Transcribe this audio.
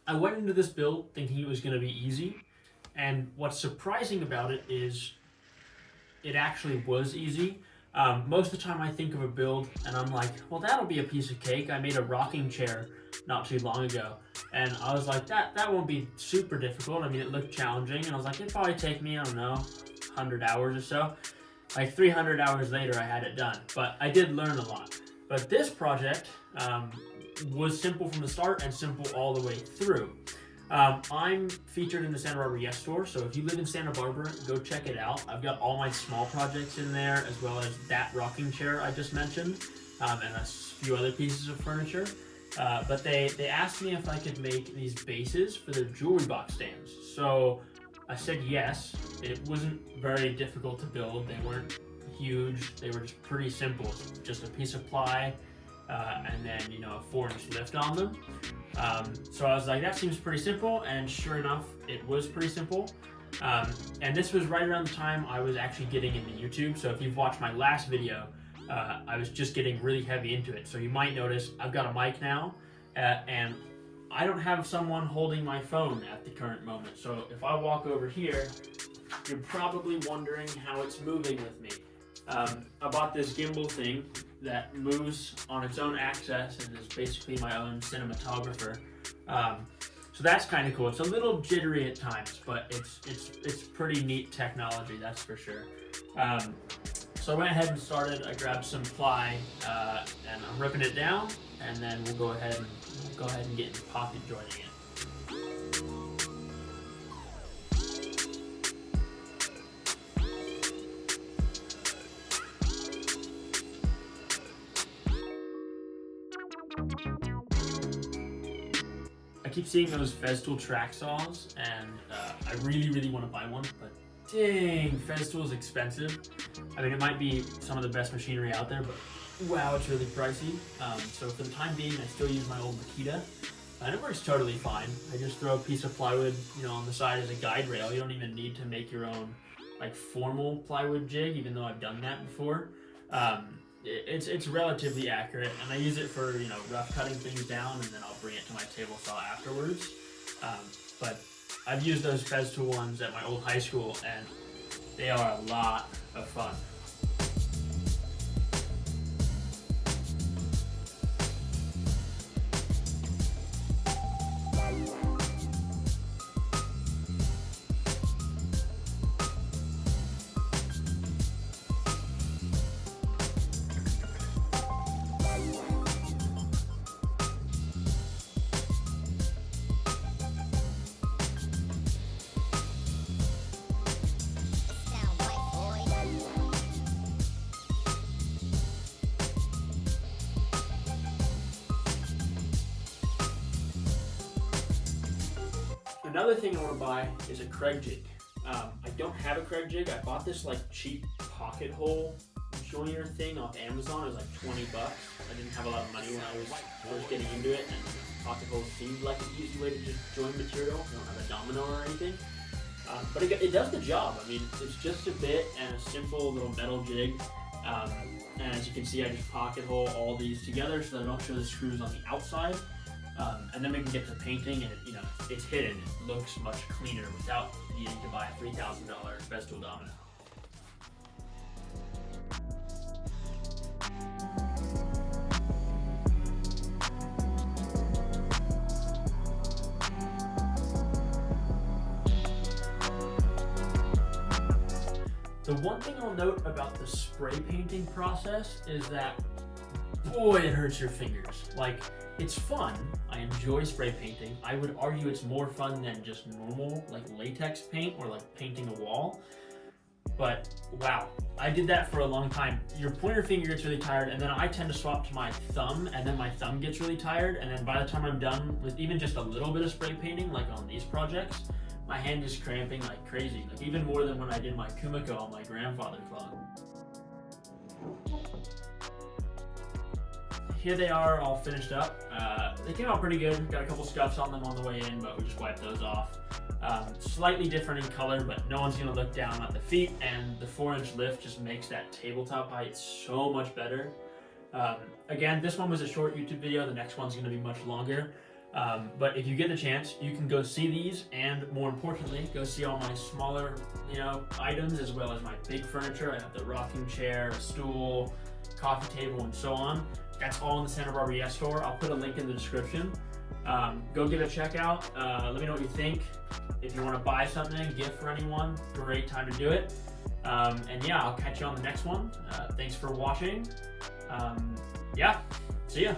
I went into this build thinking it was going to be easy, and what's surprising about it is it actually was easy. Most of the time, I think of a build and I'm like, well, that'll be a piece of cake. I made a rocking chair not too long ago, and I was like, that won't be super difficult. I mean, it looked challenging, and I was like, it'd probably take me, I don't know, 100 hours or so. Like 300 hours later, I had it done, but I did learn a lot. But this project was simple from the start and simple all the way through. I'm featured in the Santa Barbara Yes store, so if you live in Santa Barbara, go check it out. I've got all my small projects in there, as well as that rocking chair I just mentioned, and a few other pieces of furniture. But they asked me if I could make these bases for their jewelry box stands. So I said yes. It wasn't very difficult to build. They weren't huge. They were just pretty simple. Just a piece of ply, and then a 4-inch lift on them. So I was like, that seems pretty simple, and sure enough, it was pretty simple. And this was right around the time I was actually getting into YouTube. So if you've watched my last video, I was just getting really heavy into it. So you might notice I've got a mic now, and I don't have someone holding my phone at the current moment. So if I walk over here, you're probably wondering how it's moving with me. I bought this gimbal thing that moves on its own axis and is basically my own cinematographer. So that's kind of cool. It's a little jittery at times, but it's pretty neat technology, that's for sure. So I went ahead and started. I grabbed some ply, and I'm ripping it down, and then we'll go ahead and get into pocket joining it. I keep seeing those Festool track saws, and I really want to buy one, but dang, Festool is expensive. I mean, it might be some of the best machinery out there, but wow, it's really pricey. So for the time being, I still use my old Makita, and it works totally fine. I just throw a piece of plywood, on the side as a guide rail. You don't even need to make your own, like, formal plywood jig, even though I've done that before. It's relatively accurate, and I use it for rough cutting things down, and then I'll bring it to my table saw afterwards. But I've used those Festool ones at my old high school, and they are a lot of fun. Another thing I want to buy is a Craig jig. I don't have a Craig jig. I bought this like cheap pocket hole joiner thing off Amazon. It was like 20 bucks. I didn't have a lot of money when I was first getting into it, and pocket holes seemed like an easy way to just join material. You don't have a domino or anything. But it does the job. I mean, it's just a bit and a simple little metal jig. And as you can see, I just pocket hole all these together so that I don't show the screws on the outside. And then we can get to painting, and it's hidden. It looks much cleaner without needing to buy a $3,000 Festool domino. The one thing I'll note about the spray painting process is that, boy, it hurts your fingers. Like, it's fun. I enjoy spray painting. I would argue it's more fun than just normal, like latex paint or like painting a wall. But wow, I did that for a long time. Your pointer finger gets really tired, and then I tend to swap to my thumb, and then my thumb gets really tired, and then by the time I'm done with even just a little bit of spray painting, like on these projects, my hand is cramping like crazy, like even more than when I did my Kumiko on my grandfather clone. Here they are, all finished up. They came out pretty good. Got a couple scuffs on them on the way in, but we just wiped those off. Slightly different in color, but no one's gonna look down at the feet, and the 4-inch lift just makes that tabletop height so much better. Again, this one was a short YouTube video. The next one's gonna be much longer. But if you get the chance, you can go see these, and more importantly, go see all my smaller, items, as well as my big furniture. I have the rocking chair, stool, coffee table, and so on. That's all in the Santa Barbara Yes store. I'll put a link in the description. Go give it a check out. Let me know what you think. If you want to buy something, gift for anyone, great time to do it. And yeah, I'll catch you on the next one. Thanks for watching. Yeah, see ya.